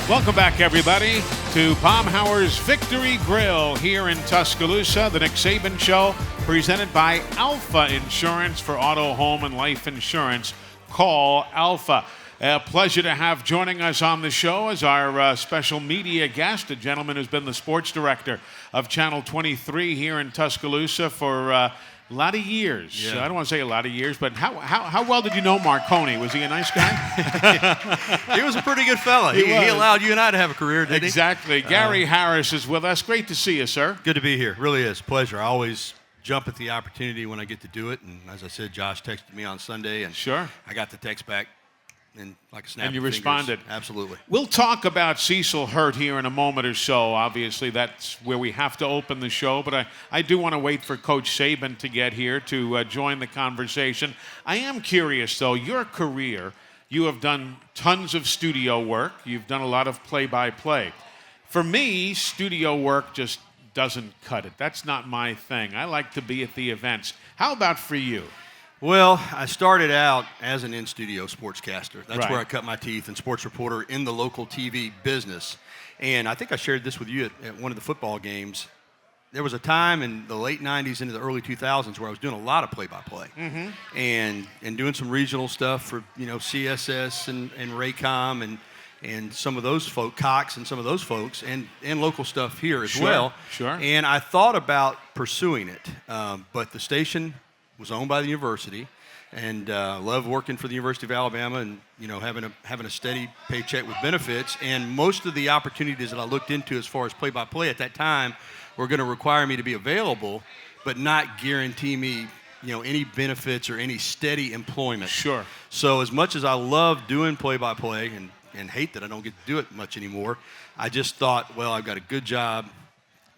Welcome back, everybody, to Baumhauer's Victory Grill here in Tuscaloosa. The Nick Saban Show, presented by Alpha Insurance for auto, home, and life insurance. Call Alpha. A pleasure to have joining us on the show as our special media guest, a gentleman who's been the sports director of Channel 23 here in Tuscaloosa for a lot of years. Yeah. I don't want to say a lot of years, but how well did you know Marconi? Was he a nice guy? He was a pretty good fella. He allowed you and I to have a career, didn't he? Exactly. Gary Harris is with us. Great to see you, sir. Good to be here. Really is. Pleasure. I always jump at the opportunity when I get to do it. And as I said, Josh texted me on Sunday, and Sure. I got the text back and like a snap And you of fingers. responded. Absolutely. We'll talk about Cecil Hurt here in a moment or so. Obviously, that's where we have to open the show. But I do want to wait for Coach Saban to get here to join the conversation. I am curious, though, your career, you have done tons of studio work. You've done a lot of play-by-play. For me, studio work just doesn't cut it. That's not my thing. I like to be at the events. How about for you? Well, I started out as an in-studio sportscaster. That's Right. where I cut my teeth, and sports reporter in the local TV business. And I think I shared this with you at one of the football games. There was a time in the late 90s into the early 2000s where I was doing a lot of play-by-play and doing some regional stuff for, CSS and Raycom and some of those folks, Cox and some of those folks, and local stuff here as well. Sure. And I thought about pursuing it, but the station was owned by the university, and loved working for the University of Alabama, and having a steady paycheck with benefits. And most of the opportunities that I looked into as far as play-by-play at that time were going to require me to be available, but not guarantee me any benefits or any steady employment. Sure. So as much as I love doing play-by-play and hate that I don't get to do it much anymore, I just thought, well, I've got a good job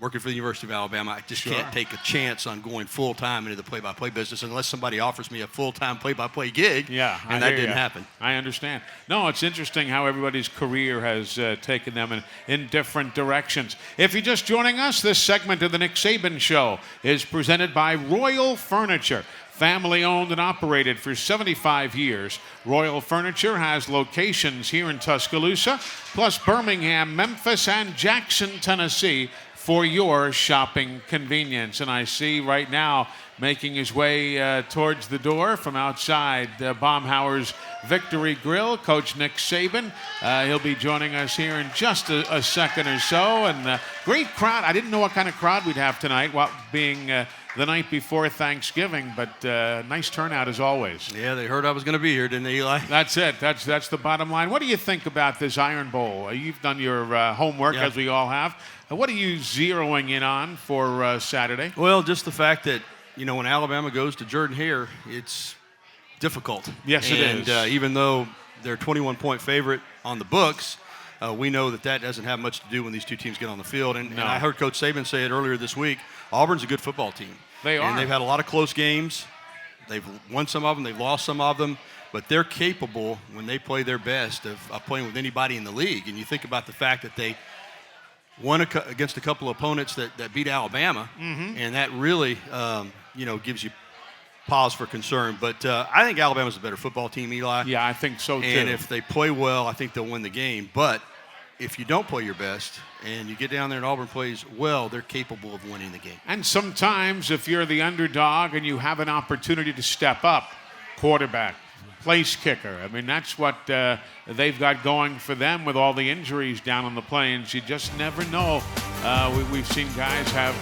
working for the University of Alabama. I just can't take a chance on going full-time into the play-by-play business unless somebody offers me a full-time play-by-play gig. Yeah, and that didn't happen. I understand. No, it's interesting how everybody's career has taken them in different directions. If you're just joining us, this segment of the Nick Saban Show is presented by Royal Furniture. Family owned and operated for 75 years, Royal Furniture has locations here in Tuscaloosa, plus Birmingham, Memphis, and Jackson, Tennessee, for your shopping convenience. And I see right now making his way towards the door from outside Baumhauer's Victory Grill, Coach Nick Saban. He'll be joining us here in just a second or so. And great crowd. I didn't know what kind of crowd we'd have tonight, being the night before Thanksgiving, but nice turnout as always. Yeah, they heard I was going to be here, didn't they, Eli? That's it. That's the bottom line. What do you think about this Iron Bowl? You've done your homework, as we all have. What are you zeroing in on for Saturday? Well, just the fact that, when Alabama goes to Jordan-Hare, it's difficult. Yes, it is. And even though they're a 21-point favorite on the books, we know that doesn't have much to do when these two teams get on the field. And I heard Coach Saban say it earlier this week, Auburn's a good football team. They are. And they've had a lot of close games. They've won some of them. They've lost some of them. But they're capable, when they play their best, of playing with anybody in the league. And you think about the fact that they won against a couple of opponents that beat Alabama, and that really, gives you pause for concern. But I think Alabama's a better football team, Eli. Yeah, I think so, too. And if they play well, I think they'll win the game. But if you don't play your best and you get down there and Auburn plays well, they're capable of winning the game. And sometimes if you're the underdog and you have an opportunity to step up, quarterback, place kicker. I mean, that's what they've got going for them with all the injuries down on the plains. You just never know. We've seen guys have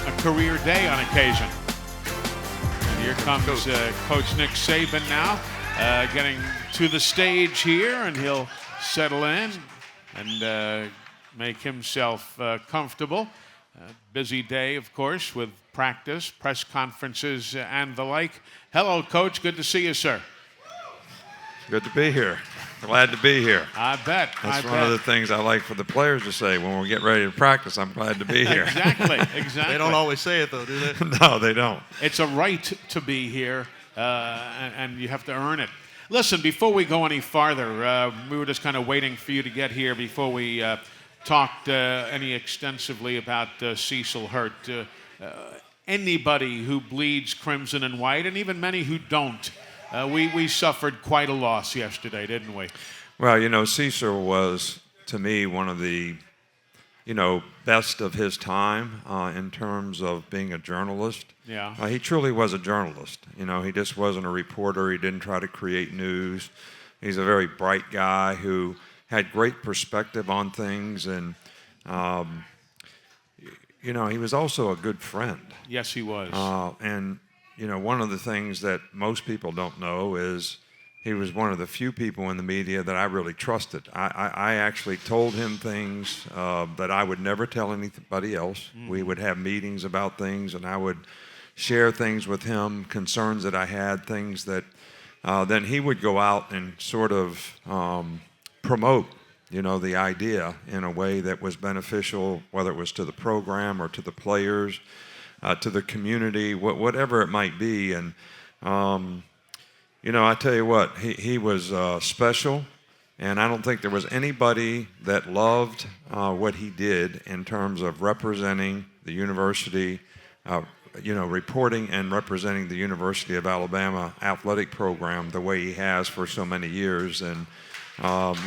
a career day on occasion. And here comes Coach Nick Saban now, getting to the stage here, and he'll settle in and make himself comfortable. Busy day, of course, with practice, press conferences, and the like. Hello, Coach. Good to see you, sir. Good to be here. Glad to be here. I bet. That's one of the things I like for the players to say when we get ready to practice. I'm glad to be here. Exactly. They don't always say it, though, do they? No, they don't. It's a right to be here, and you have to earn it. Listen, before we go any farther, we were just kind of waiting for you to get here before we talked any extensively about Cecil Hurt. Anybody who bleeds crimson and white, and even many who don't, we suffered quite a loss yesterday, didn't we? Well, Cecil was to me, one of the, best of his time in terms of being a journalist. Yeah. He truly was a journalist. He just wasn't a reporter. He didn't try to create news. He's a very bright guy who had great perspective on things, and he was also a good friend. Yes, he was. And one of the things that most people don't know is he was one of the few people in the media that I really trusted. I actually told him things that I would never tell anybody else. We would have meetings about things, and I would share things with him, concerns that I had, things that then he would go out and sort of promote, the idea in a way that was beneficial, whether it was to the program or to the players, to the community, whatever it might be. And I tell you what, he was special, and I don't think there was anybody that loved what he did in terms of representing the university, reporting and representing the University of Alabama athletic program the way he has for so many years. And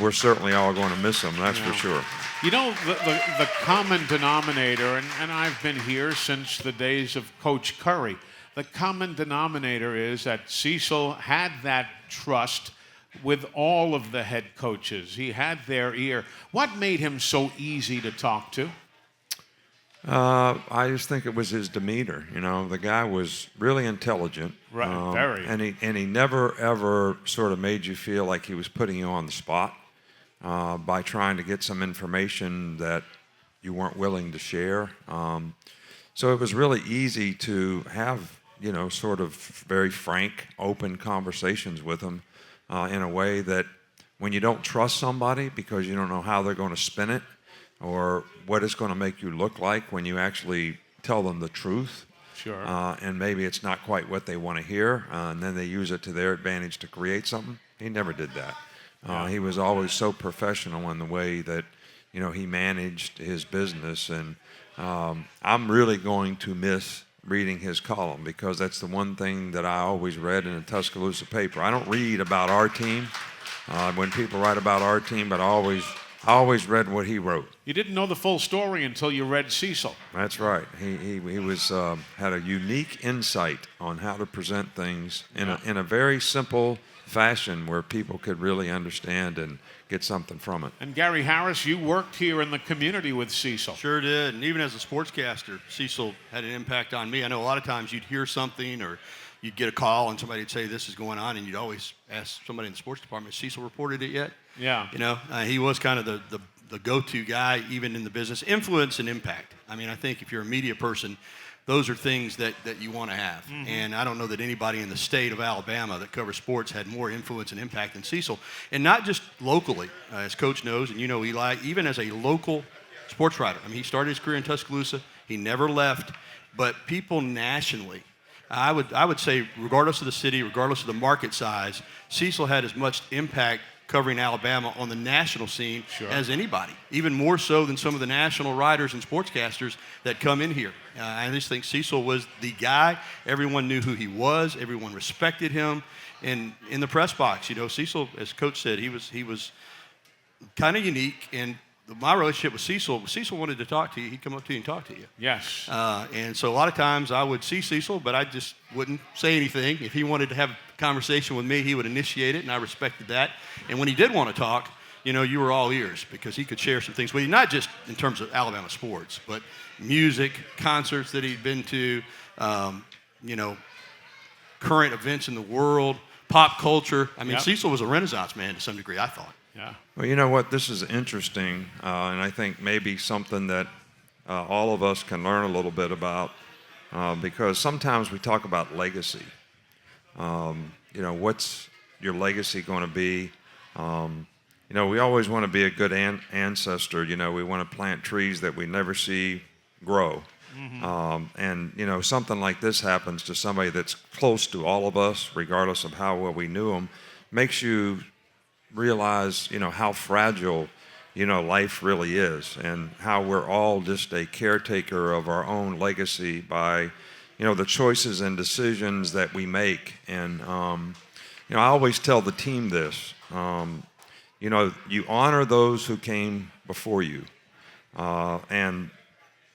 we're certainly all going to miss him, that's for sure. The common denominator, and I've been here since the days of Coach Curry, the common denominator is that Cecil had that trust with all of the head coaches. He had their ear. What made him so easy to talk to? I just think it was his demeanor. The guy was really intelligent. Right, very. And he never, ever sort of made you feel like he was putting you on the spot by trying to get some information that you weren't willing to share. So it was really easy to have, sort of very frank, open conversations with him in a way that when you don't trust somebody because you don't know how they're going to spin it or what it's going to make you look like when you actually tell them the truth. Sure. And maybe it's not quite what they want to hear, and then they use it to their advantage to create something. He never did that. He was always so professional in the way that, he managed his business. And I'm really going to miss reading his column because that's the one thing that I always read in a Tuscaloosa paper. I don't read about our team when people write about our team, but I always read what he wrote. You didn't know the full story until you read Cecil. That's right. He was had a unique insight on how to present things in a very simple fashion where people could really understand and get something from it. And Gary Harris, you worked here in the community with Cecil. Sure did. And even as a sportscaster, Cecil had an impact on me. I know a lot of times you'd hear something or you'd get a call and somebody would say this is going on, and you'd always ask somebody in the sports department, Cecil reported it yet? Yeah. He was kind of the go-to guy even in the business. Influence and impact. I mean, I think if you're a media person, those are things that you want to have. Mm-hmm. And I don't know that anybody in the state of Alabama that covers sports had more influence and impact than Cecil. And not just locally, as Coach knows, and Eli, even as a local sports writer. I mean, he started his career in Tuscaloosa. He never left. But people nationally, I would say, regardless of the city, regardless of the market size, Cecil had as much impact covering Alabama on the national scene as anybody, even more so than some of the national writers and sportscasters that come in here. I just think Cecil was the guy. Everyone knew who he was. Everyone respected him. And in the press box, Cecil, as Coach said, he was kind of unique. And my relationship with Cecil wanted to talk to you. He'd come up to you and talk to you. Yes. And so a lot of times I would see Cecil, but I just wouldn't say anything. If he wanted to have a conversation with me, he would initiate it, and I respected that. And when he did want to talk, you were all ears because he could share some things with you, not just in terms of Alabama sports, but music, concerts that he'd been to, current events in the world, pop culture. I mean, Cecil was a Renaissance man to some degree, I thought. Yeah. Well, you know what? This is interesting, and I think maybe something that all of us can learn a little bit about because sometimes we talk about legacy. What's your legacy going to be? We always want to be a good ancestor. We want to plant trees that we never see grow. Mm-hmm. And something like this happens to somebody that's close to all of us, regardless of how well we knew them, makes you realize, how fragile, life really is and how we're all just a caretaker of our own legacy by, the choices and decisions that we make. And, I always tell the team this, you honor those who came before you, and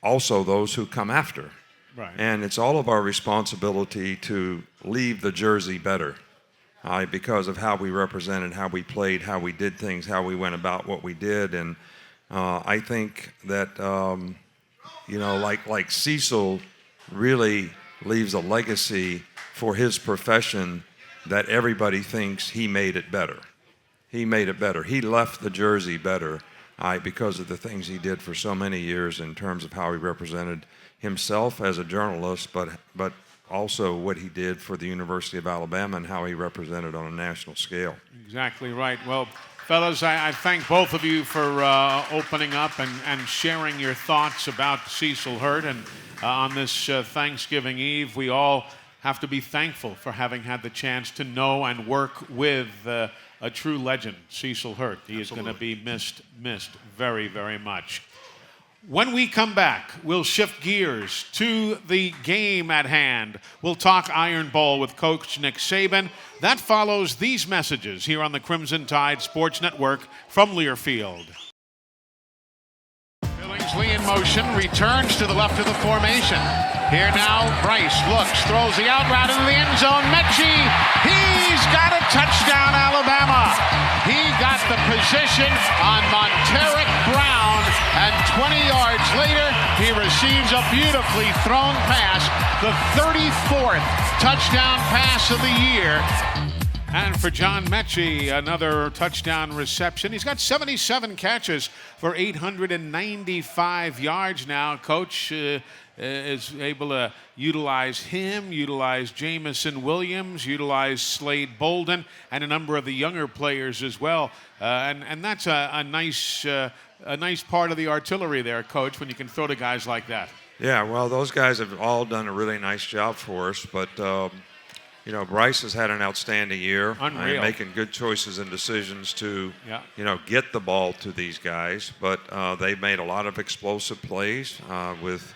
also those who come after. Right. And it's all of our responsibility to leave the jersey better because of how we represented, how we played, how we did things, how we went about what we did. And I think that, like Cecil really leaves a legacy for his profession that everybody thinks he made it better. He made it better. He left the jersey better because of the things he did for so many years in terms of how he represented himself as a journalist, but also what he did for the University of Alabama and how he represented on a national scale. Exactly right. Well, fellas, I thank both of you for opening up and sharing your thoughts about Cecil Hurt. And on this Thanksgiving Eve, we all have to be thankful for having had the chance to know and work with a true legend, Cecil Hurt. He is going to be missed very, very much. When we come back, we'll shift gears to the game at hand. We'll talk Iron Bowl with Coach Nick Saban. That follows these messages here on the Crimson Tide Sports Network from Learfield. Billingsley in motion, returns to the left of the formation. Here now, Bryce looks, throws the out route into the end zone. Mechie, he's got a touchdown, Alabama. He got the position on Monteric Brown, and 20 yards later, he receives a beautifully thrown pass, the 34th touchdown pass of the year. And for John Mechie, another touchdown reception. He's got 77 catches for 895 yards now. Coach is able to utilize him, utilize Jamison Williams, utilize Slade Bolden, and a number of the younger players as well. And that's a nice part of the artillery there, Coach, when you can throw to guys like that. Yeah, well, those guys have all done a really nice job for us, but Bryce has had an outstanding year. Unreal. Making good choices and decisions to, get the ball to these guys. But they've made a lot of explosive plays with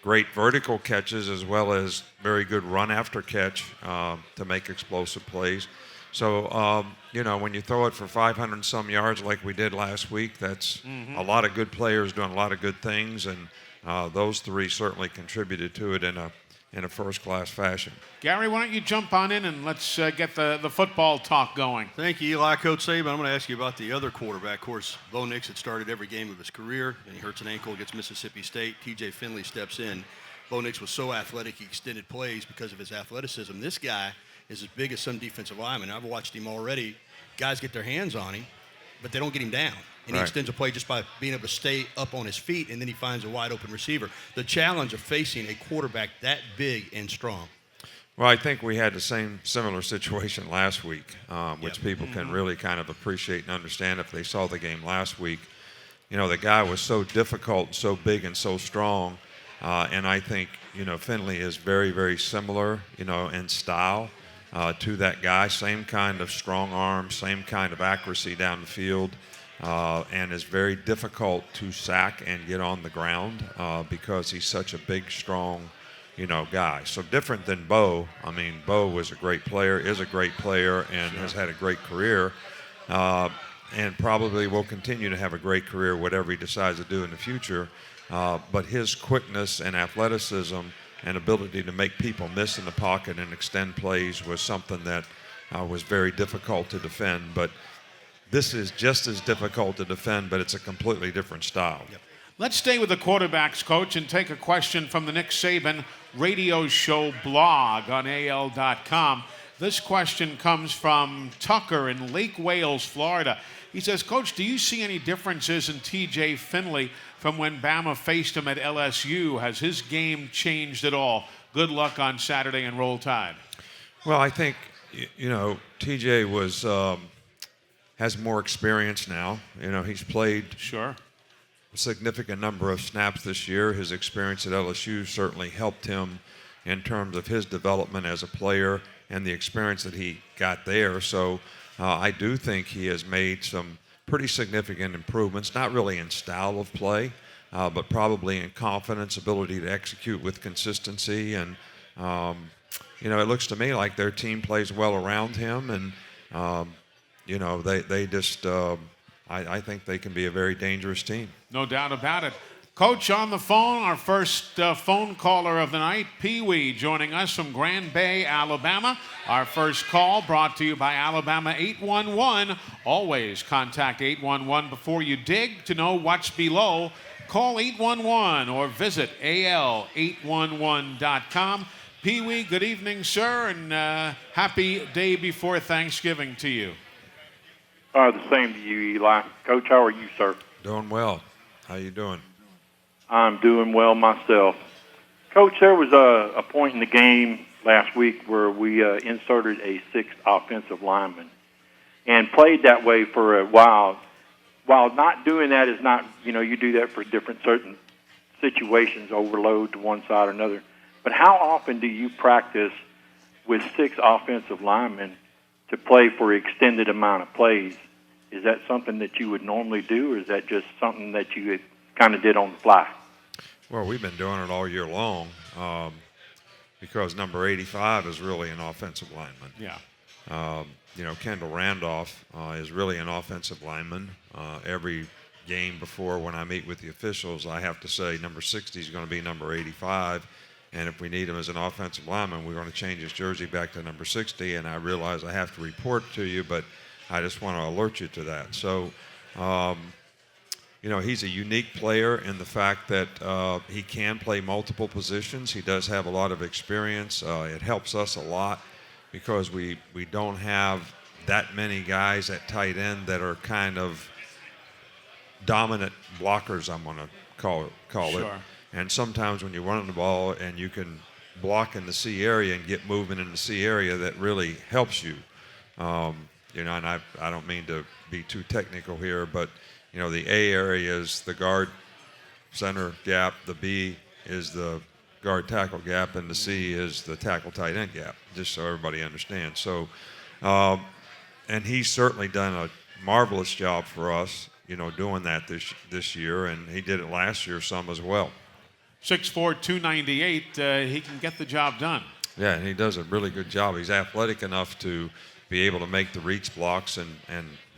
great vertical catches as well as very good run after catch to make explosive plays. So, when you throw it for 500 and some yards like we did last week, that's a lot of good players doing a lot of good things. And those three certainly contributed to it in a first-class fashion. Gary, why don't you jump on in and let's get the football talk going. Thank you, Eli. Coach Saban, I'm going to ask you about the other quarterback. Of course, Bo Nix had started every game of his career, and he hurts an ankle against Mississippi State. TJ Finley steps in. Bo Nix was so athletic, he extended plays because of his athleticism. This guy is as big as some defensive linemen. I've watched him already. Guys get their hands on him, but they don't get him down. And he extends a play just by being able to stay up on his feet, and then he finds a wide-open receiver. The challenge of facing a quarterback that big and strong. Well, I think we had the similar situation last week, which people can really kind of appreciate and understand if they saw the game last week. The guy was so difficult, so big, and so strong, and I think, Finley is very, very similar, in style to that guy. Same kind of strong arm, same kind of accuracy down the field. And is very difficult to sack and get on the ground because he's such a big, strong, guy. So different than Bo. I mean, Bo was a great player, is a great player, and has had a great career, and probably will continue to have a great career, whatever he decides to do in the future. But his quickness and athleticism and ability to make people miss in the pocket and extend plays was something that was very difficult to defend. But this is just as difficult to defend, but it's a completely different style. Yep. Let's stay with the quarterbacks, Coach, and take a question from the Nick Saban radio show blog on AL.com. This question comes from Tucker in Lake Wales, Florida. He says, Coach, do you see any differences in TJ Finley from when Bama faced him at LSU? Has his game changed at all? Good luck on Saturday and Roll Tide. Well, I think, TJ was has more experience now. He's played a significant number of snaps this year. His experience at LSU certainly helped him in terms of his development as a player and the experience that he got there. So I do think he has made some pretty significant improvements, not really in style of play, but probably in confidence, ability to execute with consistency. And, it looks to me like their team plays well around him. And, they just, I think they can be a very dangerous team. No doubt about it. Coach, on the phone, our first phone caller of the night, Pee Wee, joining us from Grand Bay, Alabama. Our first call brought to you by Alabama 811. Always contact 811 before you dig to know what's below. Call 811 or visit al811.com. Pee Wee, good evening, sir, and happy day before Thanksgiving to you. The same to you, Eli. Coach, how are you, sir? Doing well. How you doing? I'm doing well myself. Coach, there was a point in the game last week where we inserted a sixth offensive lineman and played that way for a while. While not doing that is not, you do that for different certain situations, overload to one side or another. But how often do you practice with six offensive linemen to play for an extended amount of plays? Is that something that you would normally do, or is that just something that you kind of did on the fly? Well, we've been doing it all year long because number 85 is really an offensive lineman. Yeah. Kendall Randolph is really an offensive lineman. Every game before when I meet with the officials, I have to say number 60 is going to be number 85. And if we need him as an offensive lineman, we're going to change his jersey back to number 60. And I realize I have to report to you, but I just want to alert you to that. So, he's a unique player in the fact that he can play multiple positions. He does have a lot of experience. It helps us a lot because we don't have that many guys at tight end that are kind of dominant blockers, I'm going to call Sure. it. And sometimes when you're running the ball and you can block in the C area and get moving in the C area, that really helps you. And I don't mean to be too technical here, but, the A area is the guard center gap, the B is the guard tackle gap, and the C is the tackle tight end gap, just so everybody understands. So, and he's certainly done a marvelous job for us, doing that this year, and he did it last year some as well. 6'4", 298, he can get the job done. Yeah, and he does a really good job. He's athletic enough to be able to make the reach blocks, and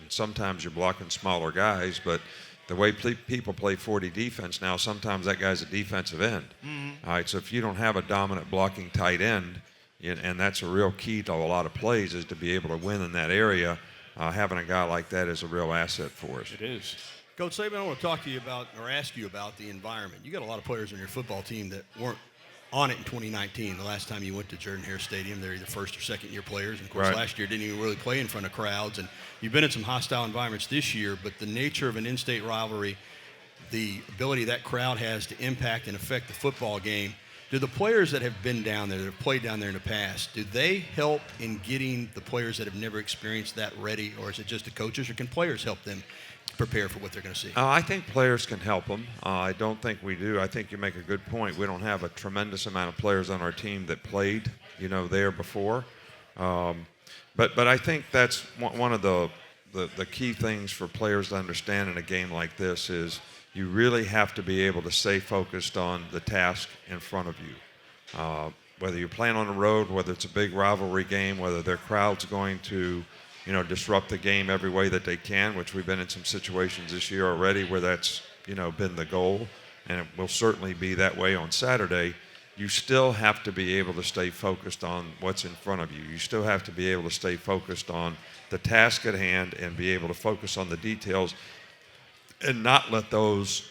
sometimes you're blocking smaller guys, but the way people play 40 defense now, sometimes that guy's a defensive end. Mm-hmm. All right, so if you don't have a dominant blocking tight end, and that's a real key to a lot of plays, is to be able to win in that area, having a guy like that is a real asset for us. It is. Coach Saban, I want to talk to you about, or ask you about, the environment. You got a lot of players on your football team that weren't on it in 2019. The last time you went to Jordan-Hare Stadium, they're either first or second-year players. And, of course, right. Last year didn't even really play in front of crowds. And you've been in some hostile environments this year, but the nature of an in-state rivalry, the ability that crowd has to impact and affect the football game, do the players that have been down there, that have played down there in the past, do they help in getting the players that have never experienced that ready, or is it just the coaches, or can players help them prepare for what they're going to see? I think players can help them. I don't think we do. I think you make a good point. We don't have a tremendous amount of players on our team that played, there before. But I think that's one of the key things for players to understand in a game like this is you really have to be able to stay focused on the task in front of you. Whether you're playing on the road, whether it's a big rivalry game, whether their crowd's going to disrupt the game every way that they can, which we've been in some situations this year already where that's, been the goal, and it will certainly be that way on Saturday. You still have to be able to stay focused on what's in front of you. You still have to be able to stay focused on the task at hand and be able to focus on the details and not let those,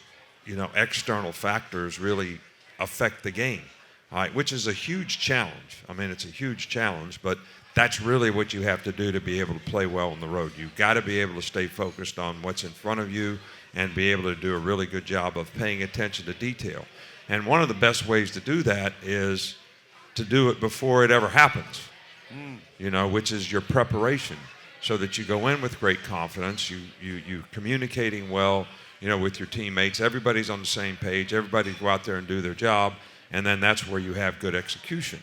external factors really affect the game, all right, which is a huge challenge. I mean, it's a huge challenge, but that's really what you have to do to be able to play well on the road. You've got to be able to stay focused on what's in front of you and be able to do a really good job of paying attention to detail. And one of the best ways to do that is to do it before it ever happens, which is your preparation, so that you go in with great confidence, you communicating well, with your teammates. Everybody's on the same page. Everybody go out there and do their job, and then that's where you have good execution.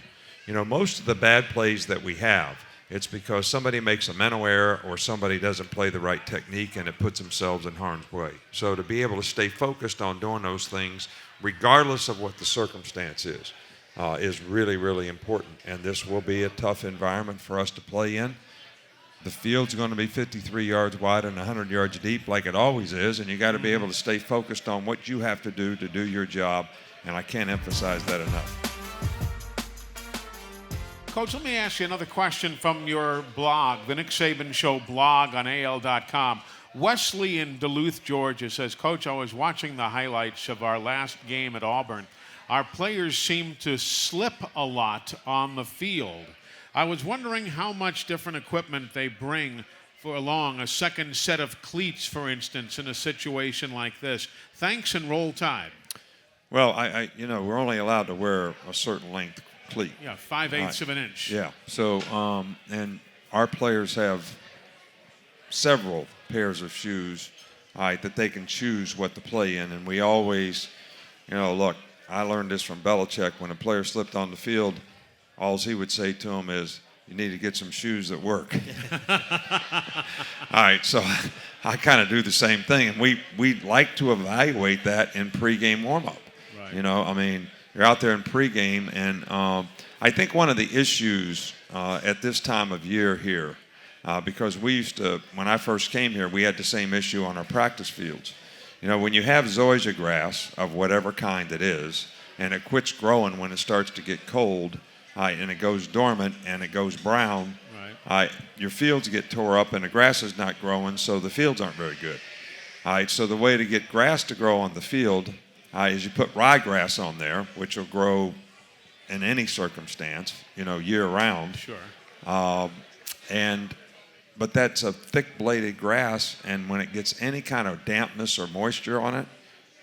Most of the bad plays that we have, it's because somebody makes a mental error or somebody doesn't play the right technique and it puts themselves in harm's way. So to be able to stay focused on doing those things, regardless of what the circumstance is really, really important. And this will be a tough environment for us to play in. the field's going to be 53 yards wide and 100 yards deep like it always is, and you got to be able to stay focused on what you have to do your job, and I can't emphasize that enough. Coach, let me ask you another question from your blog, the Nick Saban Show blog on AL.com. Wesley in Duluth, Georgia says, Coach, I was watching the highlights of our last game at Auburn. Our players seem to slip a lot on the field. I was wondering how much different equipment they bring for along a second set of cleats, for instance, in a situation like this. Thanks, and roll tide. Well, we're only allowed to wear a certain length cleat. Yeah, 5/8 of an inch. Yeah. So, and our players have several pairs of shoes, that they can choose what to play in, and we always, look, I learned this from Belichick. When a player slipped on the field, all he would say to him is, you need to get some shoes that work. All right, so I kind of do the same thing, and we like to evaluate that in pregame warm-up. Right. You're out there in pregame, and I think one of the issues at this time of year here, because we used to, when I first came here, we had the same issue on our practice fields. When you have zoysia grass of whatever kind it is, and it quits growing when it starts to get cold, and it goes dormant and it goes brown, right. Your fields get tore up and the grass is not growing, so the fields aren't very good. All right, so the way to get grass to grow on the field is you put ryegrass on there, which will grow in any circumstance, year-round. Sure. But that's a thick-bladed grass, and when it gets any kind of dampness or moisture on it,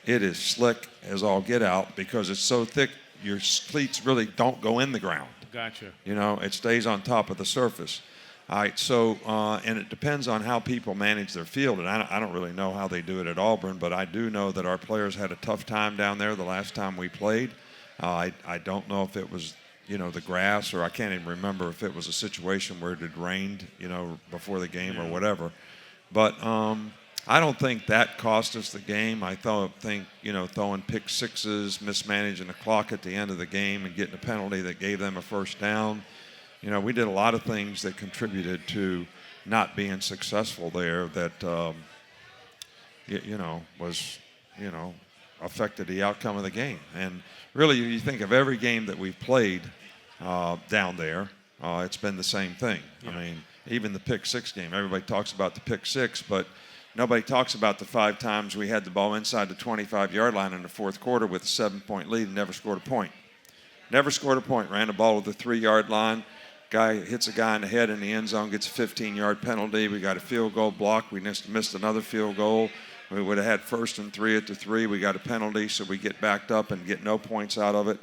it is slick as all get out because it's so thick, your cleats really don't go in the ground. Gotcha. It stays on top of the surface. All right, so, and it depends on how people manage their field, and I don't really know how they do it at Auburn, but I do know that our players had a tough time down there the last time we played. I don't know if it was, the grass, or I can't even remember if it was a situation where it had rained, before the game or whatever. But I don't think that cost us the game. I think, throwing pick sixes, mismanaging the clock at the end of the game and getting a penalty that gave them a first down. We did a lot of things that contributed to not being successful there that, was, affected the outcome of the game. And really, you think of every game that we've played down there, it's been the same thing. Yeah. Even the pick six game, everybody talks about the pick six, but nobody talks about the 5 times we had the ball inside the 25-yard line in the fourth quarter with a 7-point lead and never scored a point. Never scored a point. Ran the ball to the 3-yard line. Guy hits a guy in the head in the end zone, gets a 15-yard penalty. We got a field goal block. We missed another field goal. We would have had 1st and 3 at the 3. We got a penalty, so we get backed up and get no points out of it.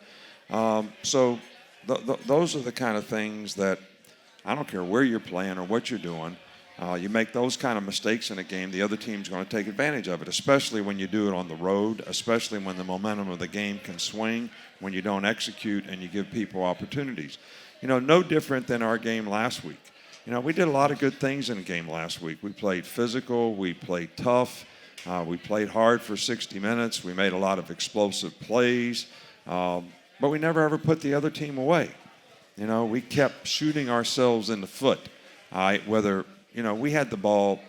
So those are the kind of things that I don't care where you're playing or what you're doing. You make those kind of mistakes in a game, the other team's going to take advantage of it, especially when you do it on the road, especially when the momentum of the game can swing, when you don't execute and you give people opportunities. No different than our game last week. We did a lot of good things in the game last week. We played physical. We played tough. We played hard for 60 minutes. We made a lot of explosive plays. But we never ever put the other team away. We kept shooting ourselves in the foot. Whether, we had the ball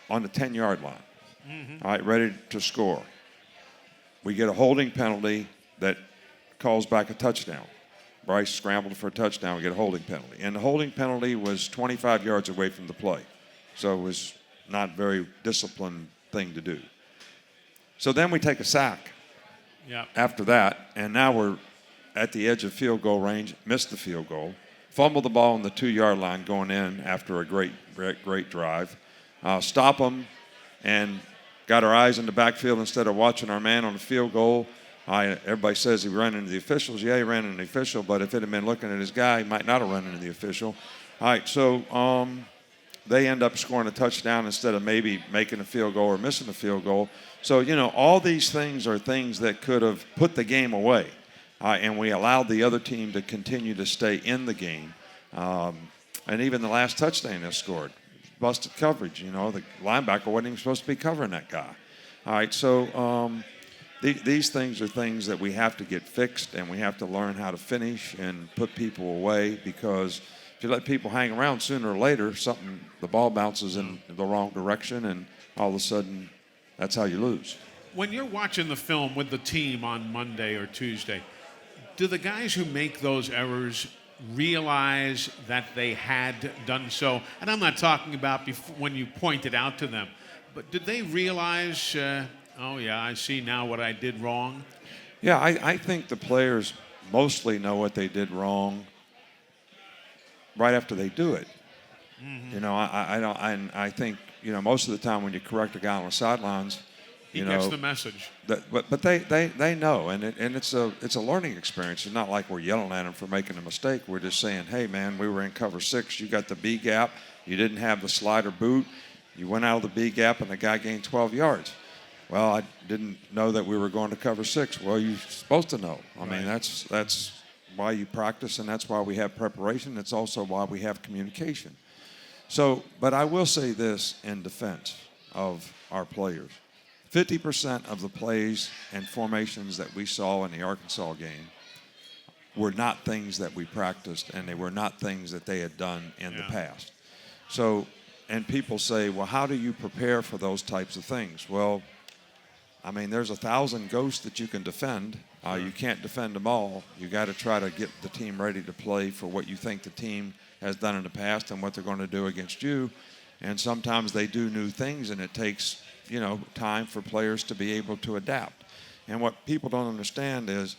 on the 10-yard line, all right, ready to score. We get a holding penalty that calls back a touchdown. Bryce scrambled for a touchdown. We get a holding penalty. And the holding penalty was 25 yards away from the play. So it was not a very disciplined thing to do. So then we take a sack after that, and now we're at the edge of field goal range, missed the field goal, fumbled the ball on the 2-yard line going in after a great drive, stop them, and got our eyes in the backfield instead of watching our man on the field goal. Everybody says he ran into the officials. Yeah, he ran into the official, but if it had been looking at his guy, he might not have run into the official. All right, so they end up scoring a touchdown instead of maybe making a field goal or missing a field goal. So, all these things are things that could have put the game away, and we allowed the other team to continue to stay in the game. And even the last touchdown they scored, busted coverage. The linebacker wasn't even supposed to be covering that guy. All right, so these things are things that we have to get fixed, and we have to learn how to finish and put people away because, if you let people hang around, sooner or later, the ball bounces in the wrong direction, and all of a sudden, that's how you lose. When you're watching the film with the team on Monday or Tuesday, do the guys who make those errors realize that they had done so? And I'm not talking about when you point it out to them, but did they realize, oh yeah, I see now what I did wrong? Yeah, I think the players mostly know what they did wrong right after they do it. Mm-hmm. You know, I think, you know, most of the time when you correct a guy on the sidelines, he gets the message. But they know, and it's a learning experience. It's not like we're yelling at them for making a mistake. We're just saying, hey man, we were in cover 6. You got the B gap. You didn't have the slider boot. You went out of the B gap, and the guy gained 12 yards. Well, I didn't know that we were going to cover 6. Well, you're supposed to know. I mean, that's why you practice, and that's why we have preparation. It's also why we have communication. So, but I will say this in defense of our players. 50% of the plays and formations that we saw in the Arkansas game were not things that we practiced, and they were not things that they had done in the past. So, and people say, well, how do you prepare for those types of things? Well, I mean, there's 1,000 ghosts that you can defend. You can't defend them all. You got to try to get the team ready to play for what you think the team has done in the past and what they're going to do against you. And sometimes they do new things, and it takes, you know, time for players to be able to adapt. And what people don't understand is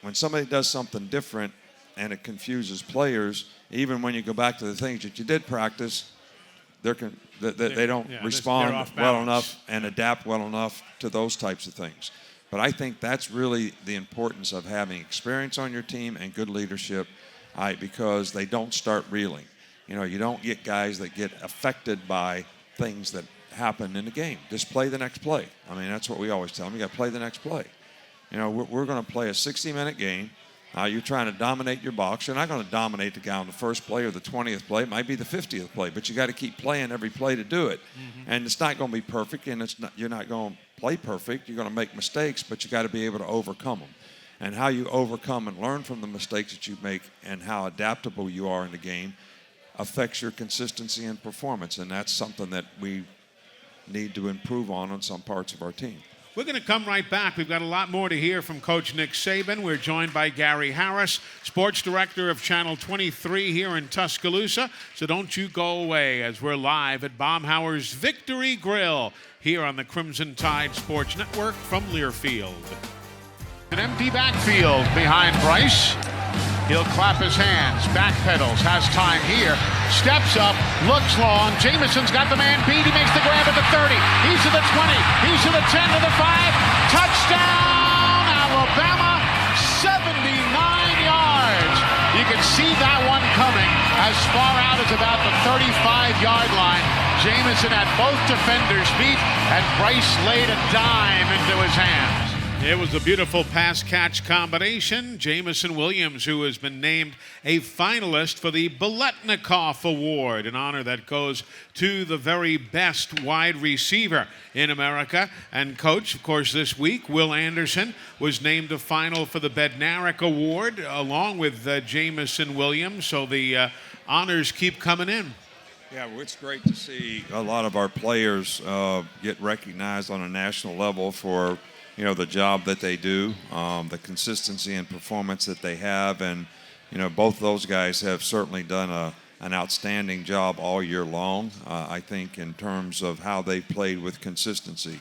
when somebody does something different and it confuses players, even when you go back to the things that you did practice, they don't respond well enough and adapt well enough to those types of things. But I think that's really the importance of having experience on your team and good leadership, because they don't start reeling. You know, you don't get guys that get affected by things that happen in the game. Just play the next play. I mean, that's what we always tell them. You got to play the next play. You know, we're going to play a 60-minute game. You're trying to dominate your box. You're not going to dominate the guy on the first play or the 20th play. It might be the 50th play, but you got to keep playing every play to do it. Mm-hmm. And it's not going to be perfect, and you're not going to play perfect. You're going to make mistakes, but you got to be able to overcome them. And how you overcome and learn from the mistakes that you make and how adaptable you are in the game affects your consistency and performance, and that's something that we need to improve on some parts of our team. We're going to come right back. We've got a lot more to hear from Coach Nick Saban. We're joined by Gary Harris, Sports Director of Channel 23 here in Tuscaloosa. So don't you go away as we're live at Baumhauer's Victory Grill here on the Crimson Tide Sports Network from Learfield. An empty backfield behind Bryce. He'll clap his hands, backpedals, has time here, steps up, looks long. Jameson's got the man beat. He makes the grab at the 30. He's to the 20. He's to the 10, to the 5. Touchdown, Alabama, 79 yards. You can see that one coming as far out as about the 35-yard line. Jameson had both defenders beat, and Bryce laid a dime into his hands. It was a beautiful pass-catch combination. Jamison Williams, who has been named a finalist for the Biletnikoff Award, an honor that goes to the very best wide receiver in America. And Coach, of course, this week, Will Anderson was named a final for the Bednarik Award, along with Jamison Williams. So the honors keep coming in. Yeah, well, it's great to see a lot of our players get recognized on a national level for the job that they do, the consistency and performance that they have. And, both those guys have certainly done an outstanding job all year long, I think, in terms of how they played with consistency.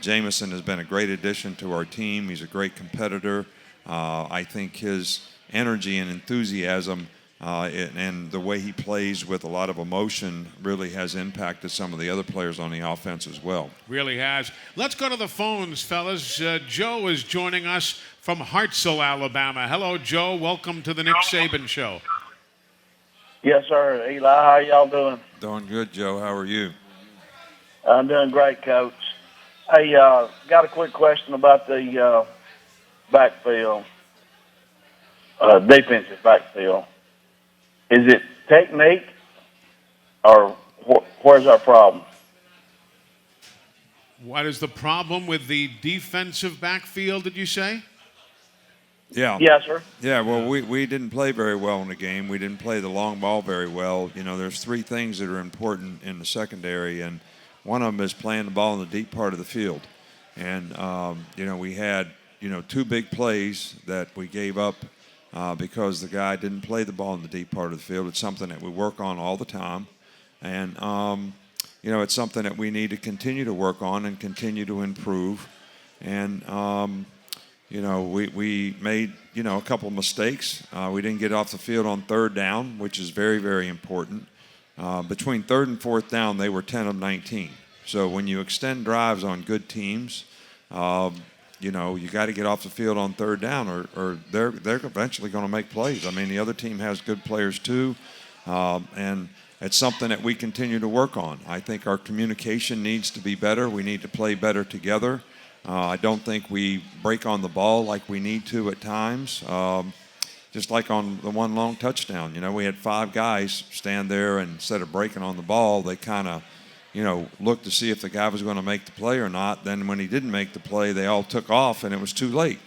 Jamison has been a great addition to our team. He's a great competitor. I think his energy and enthusiasm and the way he plays with a lot of emotion really has impacted some of the other players on the offense as well. Really has. Let's go to the phones, fellas. Joe is joining us from Hartselle, Alabama. Hello, Joe. Welcome to the Nick Saban Show. Yes, sir. Eli, how y'all doing? Doing good, Joe. How are you? I'm doing great, Coach. Hey, got a quick question about the backfield, defensive backfield. Is it technique, or where's our problem? What is the problem with the defensive backfield, did you say? Yeah. Yes, sir. Yeah, well, we didn't play very well in the game. We didn't play the long ball very well. You know, there's three things that are important in the secondary, and one of them is playing the ball in the deep part of the field. And, you know, we had, you know, two big plays that we gave up because the guy didn't play the ball in the deep part of the field. It's something that we work on all the time. And, you know, it's something that we need to continue to work on and continue to improve. And, you know, we made, you know, a couple of mistakes. We didn't get off the field on third down, which is very, very important. Between third and fourth down, they were 10 of 19. So when you extend drives on good teams, you know, you got to get off the field on third down or they're eventually going to make plays. I mean, the other team has good players too, and it's something that we continue to work on. I think our communication needs to be better. We need to play better together. I don't think we break on the ball like we need to at times. Just like on the one long touchdown, you know, we had five guys stand there, and instead of breaking on the ball, they kind of, you know, looked to see if the guy was going to make the play or not. Then when he didn't make the play, they all took off, and it was too late.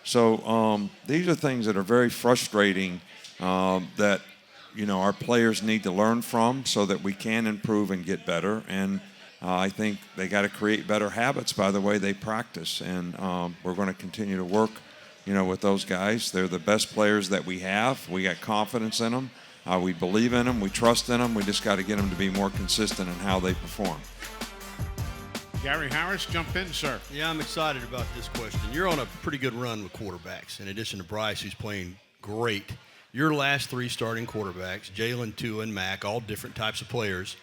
So these are things that are very frustrating that, you know, our players need to learn from so that we can improve and get better. And I think they got to create better habits by the way they practice, and we're going to continue to work, you know, with those guys. They're the best players that we have. We got confidence in them. We believe in them. We trust in them. We just got to get them to be more consistent in how they perform. Gary Harris, jump in, sir. Yeah, I'm excited about this question. You're on a pretty good run with quarterbacks. In addition to Bryce, who's playing great, your last three starting quarterbacks, Jalen, Tua, and Mac, all different types of players,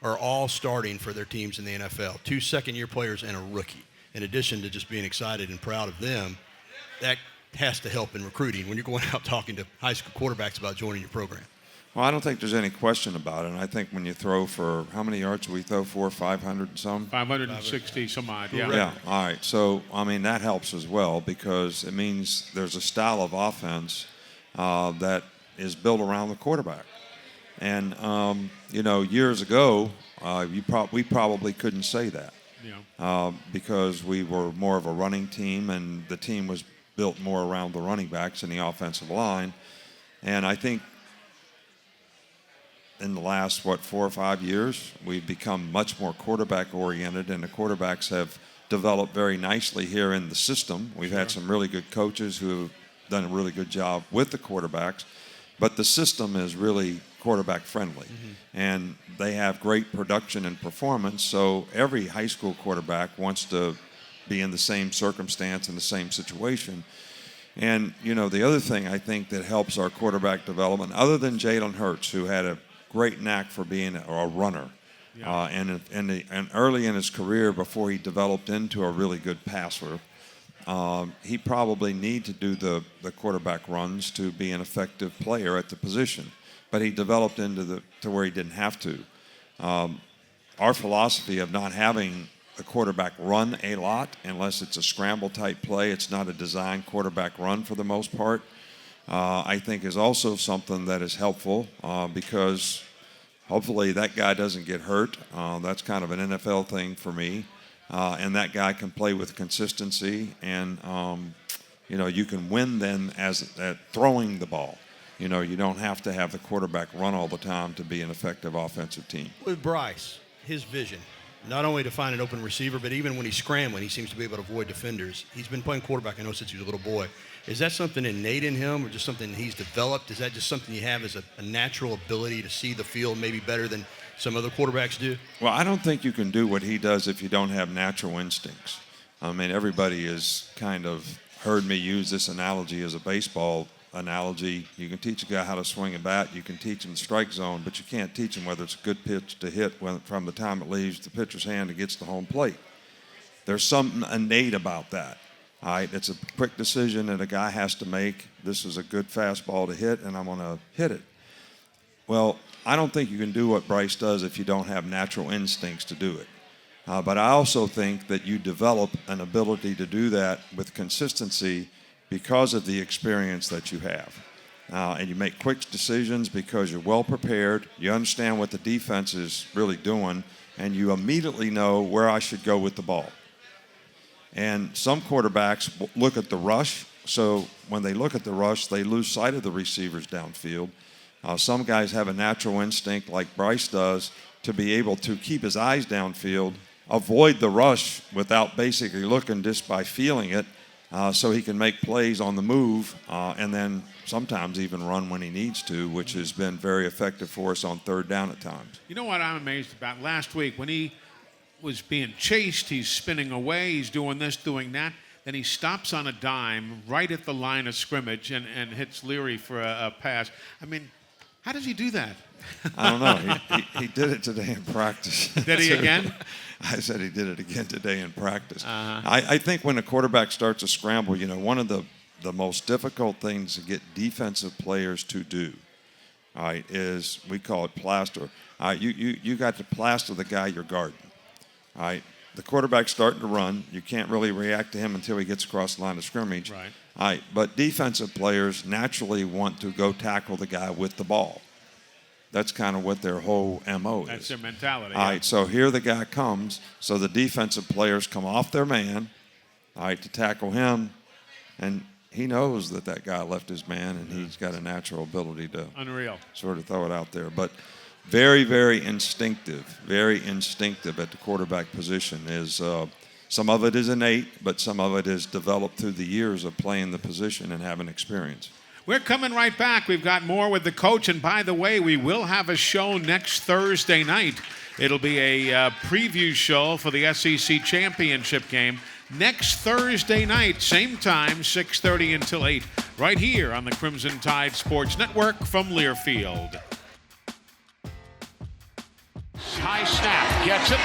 are all starting for their teams in the NFL. 2 second-year players and a rookie. In addition to just being excited and proud of them, that has to help in recruiting when you're going out talking to high school quarterbacks about joining your program. Well, I don't think there's any question about it. And I think when you throw for, how many yards do we throw for? 500 and some? 560 some odd, yeah. Yeah, all right. So, I mean, that helps as well because it means there's a style of offense that is built around the quarterback. And, you know, years ago, we probably couldn't say that because we were more of a running team and the team was built more around the running backs and the offensive line. And I think in the last, 4 or 5 years, we've become much more quarterback-oriented, and the quarterbacks have developed very nicely here in the system. We've had some really good coaches who have done a really good job with the quarterbacks, but the system is really quarterback-friendly, and they have great production and performance, so every high school quarterback wants to be in the same circumstance and the same situation. And, you know, the other thing I think that helps our quarterback development, other than Jalen Hurts, who had a great knack for being a runner, and early in his career before he developed into a really good passer, he probably need to do the quarterback runs to be an effective player at the position. But he developed into to where he didn't have to. Our philosophy of not having the quarterback run a lot, unless it's a scramble type play, it's not a designed quarterback run for the most part, I think is also something that is helpful because hopefully that guy doesn't get hurt. That's kind of an NFL thing for me. And that guy can play with consistency, and you know, you can win then at throwing the ball. You know, you don't have to have the quarterback run all the time to be an effective offensive team. With Bryce, his vision, not only to find an open receiver, but even when he's scrambling, he seems to be able to avoid defenders. He's been playing quarterback, I know, since he was a little boy. Is that something innate in him or just something he's developed? Is that just something you have as a natural ability to see the field maybe better than some other quarterbacks do? Well, I don't think you can do what he does if you don't have natural instincts. I mean, everybody has kind of heard me use this analogy as a baseball analogy. You can teach a guy how to swing a bat, you can teach him the strike zone, but you can't teach him whether it's a good pitch to hit from the time it leaves the pitcher's hand and gets to home plate. There's something innate about that. All right, it's a quick decision that a guy has to make. This is a good fastball to hit, and I'm going to hit it. Well, I don't think you can do what Bryce does if you don't have natural instincts to do it. But I also think that you develop an ability to do that with consistency because of the experience that you have. And you make quick decisions because you're well prepared, you understand what the defense is really doing, and you immediately know where I should go with the ball. And some quarterbacks look at the rush So when they look at the rush, they lose sight of the receivers downfield. Some guys have a natural instinct, like Bryce does, to be able to keep his eyes downfield, avoid the rush without basically looking, just by feeling it, so he can make plays on the move, and then sometimes even run when he needs to, which has been very effective for us on third down at times. You know what I'm amazed about? Last week when he was being chased, he's spinning away, he's doing this, doing that. Then he stops on a dime right at the line of scrimmage and hits Leary for a pass. I mean, how does he do that? I don't know. He did it today in practice. Did he again? I said he did it again today in practice. I think when a quarterback starts a scramble, one of the most difficult things to get defensive players to do, all right, is we call it plaster. All right, you got to plaster the guy you're guarding. All right, the quarterback's starting to run. You can't really react to him until he gets across the line of scrimmage. Right. All right, but defensive players naturally want to go tackle the guy with the ball. That's kind of what their whole MO is. That's their mentality. All right, so here the guy comes. So the defensive players come off their man, all right, to tackle him. And he knows that guy left his man, and he's got a natural ability to Unreal. sort of throw it out there. But very, very instinctive at the quarterback position. Some of it is innate, but some of it is developed through the years of playing the position and having experience. We're coming right back. We've got more with the coach. And by the way, we will have a show next Thursday night. It'll be a preview show for the SEC championship game next Thursday night, same time, 6:30 until 8, right here on the Crimson Tide Sports Network from Learfield. High snap, gets it.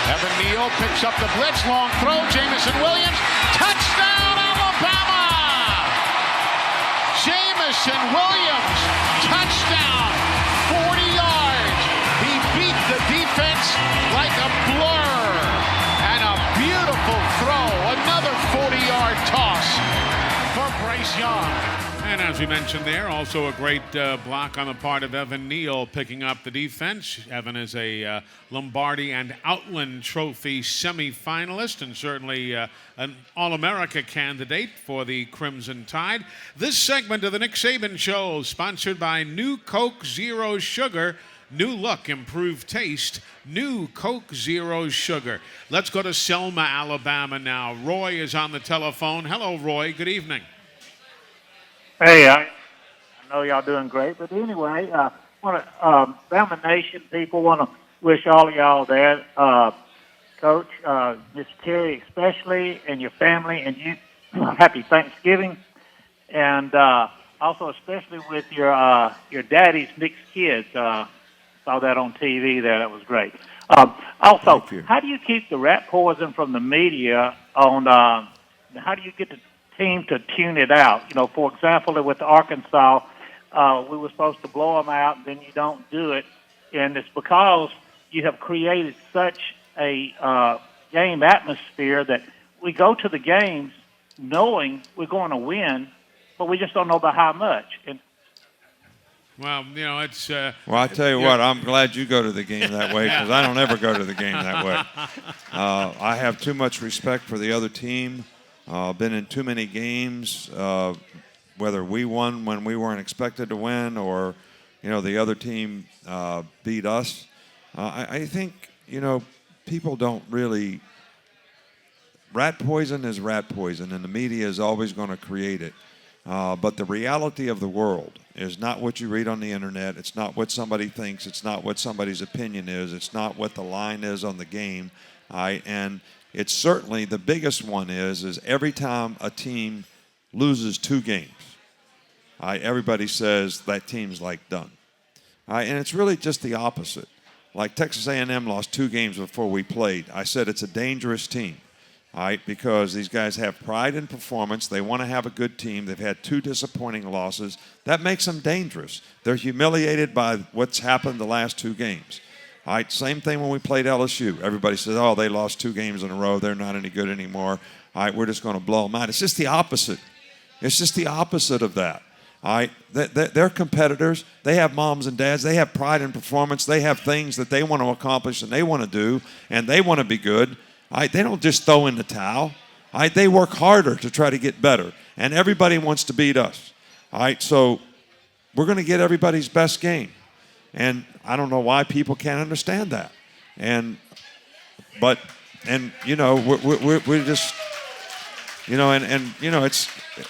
Evan Neal picks up the blitz, long throw, Jamison Williams, touchdown Alabama! Jamison Williams, touchdown, 40 yards. He beat the defense like a blur. And a beautiful throw, another 40-yard toss for Bryce Young. And as we mentioned there, also a great block on the part of Evan Neal picking up the defense. Evan is a Lombardi and Outland Trophy semifinalist and certainly an All-America candidate for the Crimson Tide. This segment of the Nick Saban Show sponsored by New Coke Zero Sugar. New look, improved taste, new Coke Zero Sugar. Let's go to Selma, Alabama now. Roy is on the telephone. Hello, Roy. Good evening. Hey, I know y'all doing great, but anyway, Bama Nation people want to wish all of y'all there, Coach, Mr. Terry especially, and your family, and you, happy Thanksgiving, and also especially with your daddy's Nick's kids. Saw that on TV there. That was great. Also, how do you keep the rat poison from the media on? How do you get the team to tune it out? For example, with Arkansas, we were supposed to blow them out, and then you don't do it, and it's because you have created such a game atmosphere that we go to the games knowing we're going to win, but we just don't know by how much. And well, it's... well, I tell you what, I'm glad you go to the game that way because I don't ever go to the game that way. I have too much respect for the other team. Been in too many games, whether we won when we weren't expected to win or, the other team beat us. I think, people don't really... Rat poison is rat poison, and the media is always going to create it. But the reality of the world is not what you read on the internet. It's not what somebody thinks. It's not what somebody's opinion is. It's not what the line is on the game. And it's certainly the biggest one is every time a team loses 2 games, everybody says that team's like done. And it's really just the opposite. Like Texas A&M lost 2 games before we played. I said it's a dangerous team. Because these guys have pride in performance. They want to have a good team. They've had 2 disappointing losses. That makes them dangerous. They're humiliated by what's happened the last 2 games. Same thing when we played LSU. Everybody says, oh, they lost 2 games in a row. They're not any good anymore. We're just going to blow them out. It's just the opposite. It's just the opposite of that. They're competitors. They have moms and dads. They have pride in performance. They have things that they want to accomplish and they want to do, and they want to be good. They don't just throw in the towel. They work harder to try to get better. and everybody wants to beat us. All right, so we're going to get everybody's best game. And I don't know why people can't understand that. And you know, we're just, you know, and you know,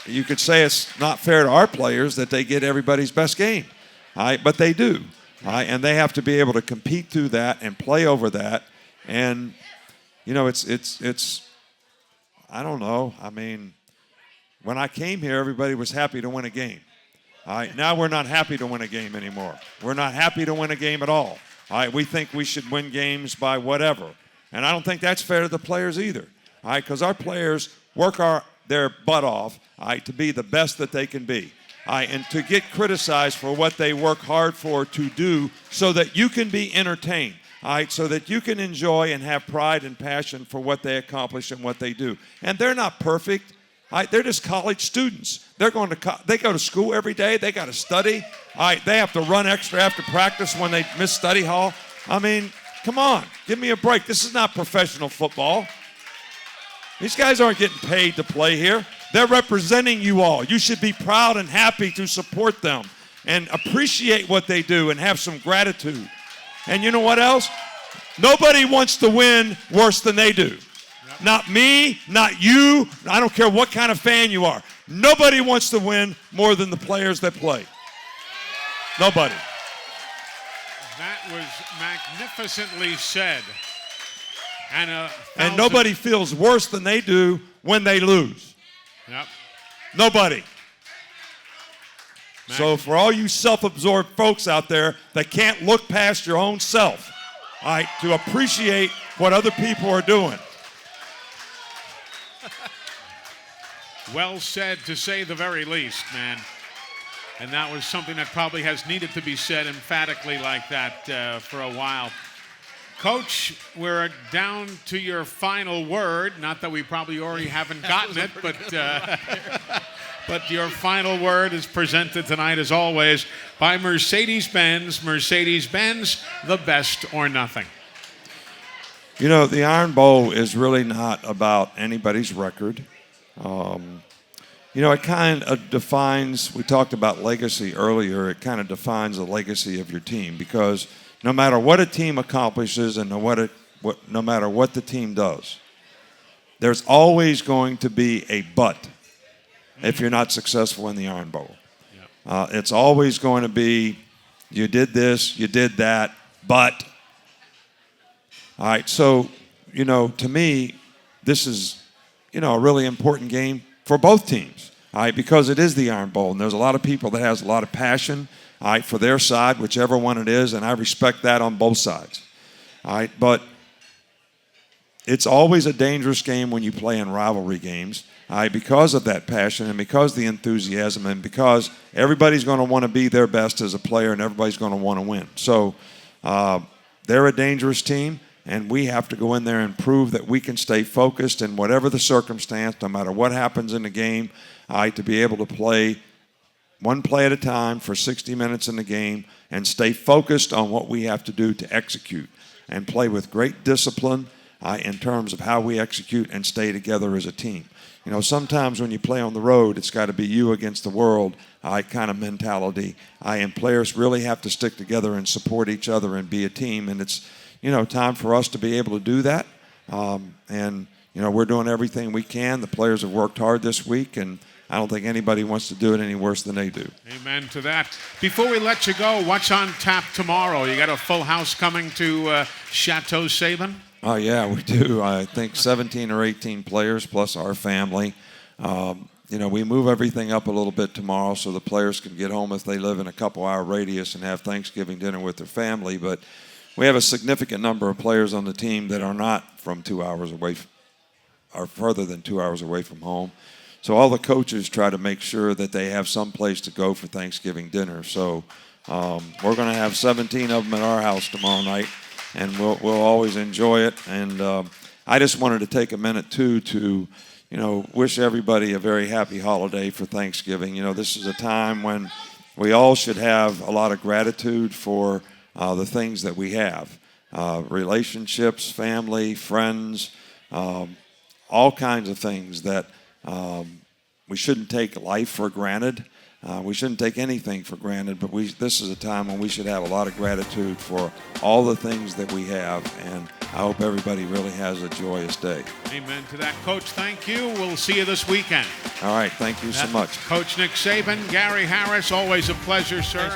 you could say it's not fair to our players that they get everybody's best game. All right, but they do. All right, and they have to be able to compete through that and play over that. And, you know, it's I don't know. I mean, when I came here, everybody was happy to win a game. All right, now we're not happy to win a game anymore. We're not happy to win a game at all. All right, we think we should win games by whatever. And I don't think that's fair to the players either. All right, because our players work their butt off, all right, to be the best that they can be. All right, and to get criticized for what they work hard for to do so that you can be entertained. All right, so that you can enjoy and have pride and passion for what they accomplish and what they do. And they're not perfect. All right, they're just college students. They go to school every day. They got to study. All right, they have to run extra after practice when they miss study hall. I mean, come on, give me a break. This is not professional football. These guys aren't getting paid to play here. They're representing you all. You should be proud and happy to support them and appreciate what they do and have some gratitude. And you know what else? Nobody wants to win worse than they do. Yep. Not me, not you. I don't care what kind of fan you are. Nobody wants to win more than the players that play. Nobody. That was magnificently said. And nobody feels worse than they do when they lose. Yep. Nobody. So for all you self-absorbed folks out there that can't look past your own self, all right, to appreciate what other people are doing. Well said, to say the very least, man. And that was something that probably has needed to be said emphatically like that for a while. Coach, we're down to your final word. Not that we probably already haven't gotten it, but your final word is presented tonight, as always, by Mercedes-Benz. Mercedes-Benz, the best or nothing. You know, the Iron Bowl is really not about anybody's record. You know, it kind of defines, we talked about legacy earlier, it kind of defines the legacy of your team, because no matter what a team accomplishes and no matter what the team does, there's always going to be a but if you're not successful in the Iron Bowl. Yep. It's always going to be, you did this, you did that, but. All right, so, you know, to me, this is, you know, a really important game for both teams, all right, because it is the Iron Bowl, and there's a lot of people that has a lot of passion, all right, for their side, whichever one it is, and I respect that on both sides, all right, but it's always a dangerous game when you play in rivalry games, all right, because of that passion and because of the enthusiasm and because everybody's going to want to be their best as a player and everybody's going to want to win. So they're a dangerous team. And we have to go in there and prove that we can stay focused in whatever the circumstance, no matter what happens in the game, to be able to play one play at a time for 60 minutes in the game and stay focused on what we have to do to execute and play with great discipline in terms of how we execute and stay together as a team. You know, sometimes when you play on the road, it's got to be you against the world kind of mentality. And players really have to stick together and support each other and be a team. And it's, you know, time for us to be able to do that. And, you know, we're doing everything we can. The players have worked hard this week, and I don't think anybody wants to do it any worse than they do. Amen to that. Before we let you go, what's on tap tomorrow? You got a full house coming to Chateau Sabin? Oh, yeah, we do. I think 17 or 18 players plus our family. You know, we move everything up a little bit tomorrow so the players can get home if they live in a couple-hour radius and have Thanksgiving dinner with their family. But we have a significant number of players on the team that are not from 2 hours away, are further than 2 hours away from home. So all the coaches try to make sure that they have some place to go for Thanksgiving dinner. So we're going to have 17 of them at our house tomorrow night, and we'll always enjoy it. And I just wanted to take a minute, too, to, you know, wish everybody a very happy holiday for Thanksgiving. You know, this is a time when we all should have a lot of gratitude for the things that we have, relationships, family, friends, all kinds of things that we shouldn't take life for granted. We shouldn't take anything for granted, but this is a time when we should have a lot of gratitude for all the things that we have, and I hope everybody really has a joyous day. Amen to that, Coach. Thank you. We'll see you this weekend. All right, thank you so much. Coach Nick Saban, Gary Harris, always a pleasure, sir.